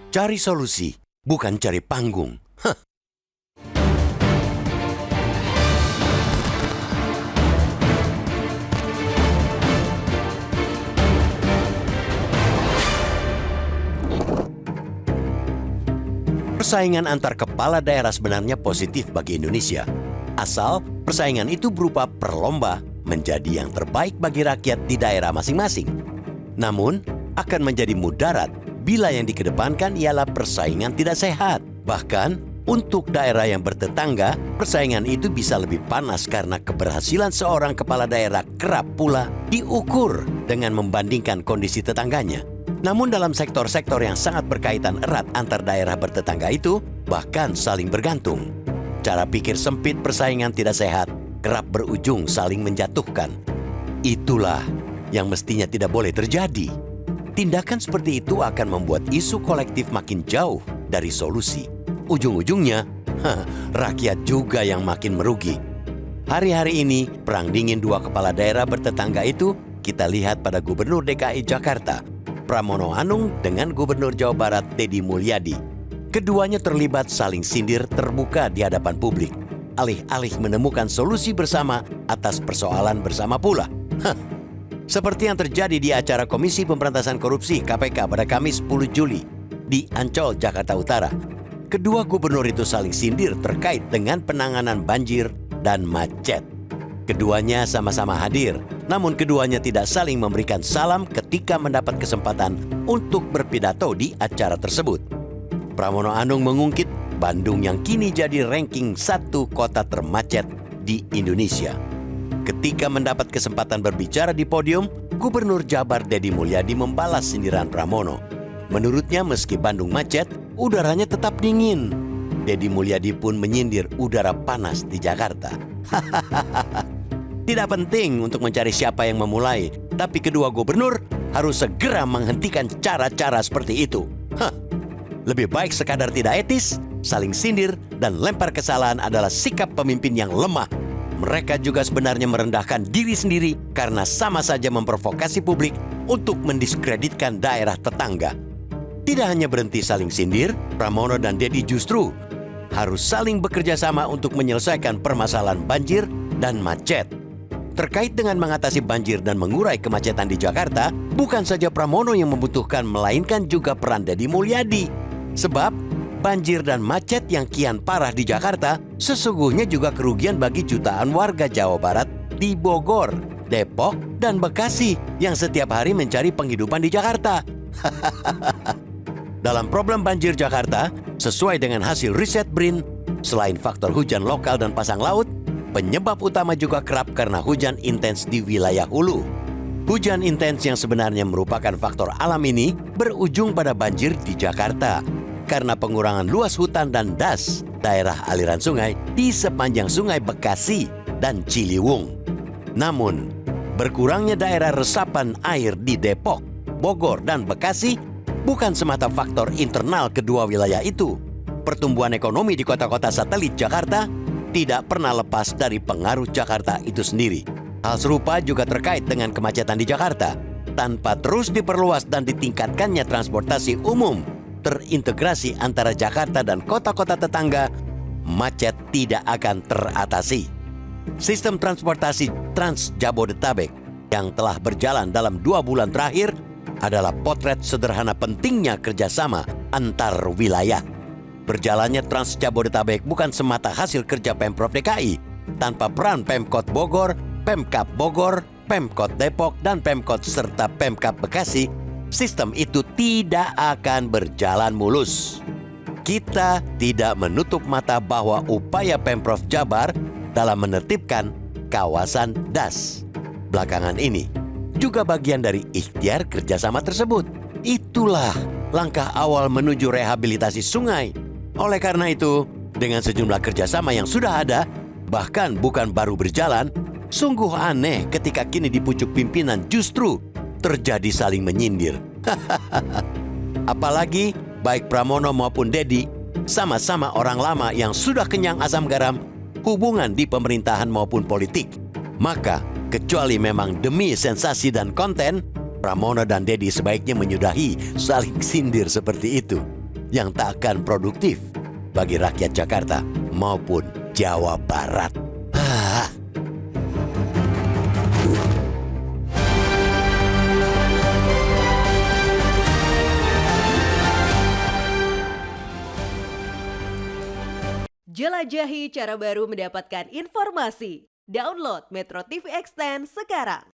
Cari solusi, bukan cari panggung. Persaingan antar kepala daerah sebenarnya positif bagi Indonesia. Asal persaingan itu berupa perlomba menjadi yang terbaik bagi rakyat di daerah masing-masing. Namun, akan menjadi mudarat bila yang dikedepankan ialah persaingan tidak sehat. Bahkan, untuk daerah yang bertetangga, persaingan itu bisa lebih panas karena keberhasilan seorang kepala daerah kerap pula diukur dengan membandingkan kondisi tetangganya. Namun dalam sektor-sektor yang sangat berkaitan erat antar daerah bertetangga itu, bahkan saling bergantung. Cara pikir sempit persaingan tidak sehat, kerap berujung saling menjatuhkan. Itulah yang mestinya tidak boleh terjadi. Tindakan seperti itu akan membuat isu kolektif makin jauh dari solusi. Ujung-ujungnya, rakyat juga yang makin merugi. Hari-hari ini, perang dingin dua kepala daerah bertetangga itu kita lihat pada Gubernur DKI Jakarta, Pramono Anung dengan Gubernur Jawa Barat Deddy Mulyadi. Keduanya terlibat saling sindir terbuka di hadapan publik, alih-alih menemukan solusi bersama atas persoalan bersama pula. Seperti yang terjadi di acara Komisi Pemberantasan Korupsi KPK pada Kamis 10 Juli di Ancol, Jakarta Utara. Kedua gubernur itu saling sindir terkait dengan penanganan banjir dan macet. Keduanya sama-sama hadir, namun keduanya tidak saling memberikan salam ketika mendapat kesempatan untuk berpidato di acara tersebut. Pramono Anung mengungkit Bandung yang kini jadi ranking 1 kota termacet di Indonesia. Ketika mendapat kesempatan berbicara di podium, Gubernur Jabar Deddy Mulyadi membalas sindiran Pramono. Menurutnya meski Bandung macet, udaranya tetap dingin. Deddy Mulyadi pun menyindir udara panas di Jakarta. Tidak penting untuk mencari siapa yang memulai, tapi kedua gubernur harus segera menghentikan cara-cara seperti itu. Lebih baik sekadar tidak etis, saling sindir, dan lempar kesalahan adalah sikap pemimpin yang lemah. Mereka juga sebenarnya merendahkan diri sendiri karena sama saja memprovokasi publik untuk mendiskreditkan daerah tetangga. Tidak hanya berhenti saling sindir, Pramono dan Deddy justru harus saling bekerja sama untuk menyelesaikan permasalahan banjir dan macet. Terkait dengan mengatasi banjir dan mengurai kemacetan di Jakarta, bukan saja Pramono yang membutuhkan, melainkan juga peran Deddy Mulyadi. Sebab, banjir dan macet yang kian parah di Jakarta sesungguhnya juga kerugian bagi jutaan warga Jawa Barat di Bogor, Depok, dan Bekasi yang setiap hari mencari penghidupan di Jakarta. Dalam problem banjir Jakarta, sesuai dengan hasil riset BRIN, selain faktor hujan lokal dan pasang laut, penyebab utama juga kerap karena hujan intens di wilayah hulu. Hujan intens yang sebenarnya merupakan faktor alam ini berujung pada banjir di Jakarta karena pengurangan luas hutan dan das daerah aliran sungai di sepanjang Sungai Bekasi dan Ciliwung. Namun, berkurangnya daerah resapan air di Depok, Bogor, dan Bekasi bukan semata faktor internal kedua wilayah itu. Pertumbuhan ekonomi di kota-kota satelit Jakarta tidak pernah lepas dari pengaruh Jakarta itu sendiri. Hal serupa juga terkait dengan kemacetan di Jakarta. Tanpa terus diperluas dan ditingkatkannya transportasi umum terintegrasi antara Jakarta dan kota-kota tetangga, macet tidak akan teratasi. Sistem transportasi Trans Jabodetabek yang telah berjalan dalam 2 bulan terakhir adalah potret sederhana pentingnya kerjasama antar wilayah. Berjalannya Trans Jabodetabek bukan semata hasil kerja Pemprov DKI. Tanpa peran Pemkot Bogor, Pemkab Bogor, Pemkot Depok, dan Pemkot serta Pemkab Bekasi, sistem itu tidak akan berjalan mulus. Kita tidak menutup mata bahwa upaya Pemprov Jabar dalam menertibkan kawasan DAS belakangan ini juga bagian dari ikhtiar kerjasama tersebut. Itulah langkah awal menuju rehabilitasi sungai. Oleh karena itu, dengan sejumlah kerjasama yang sudah ada, bahkan bukan baru berjalan, sungguh aneh ketika kini di pucuk pimpinan justru terjadi saling menyindir. Apalagi baik Pramono maupun Deddy sama-sama orang lama yang sudah kenyang asam garam hubungan di pemerintahan maupun politik. Maka, kecuali memang demi sensasi dan konten, Pramono dan Deddy sebaiknya menyudahi saling sindir seperti itu. yang tak akan produktif bagi rakyat Jakarta maupun Jawa Barat. Jelajahi cara baru mendapatkan informasi. Download Metro TV Extend sekarang.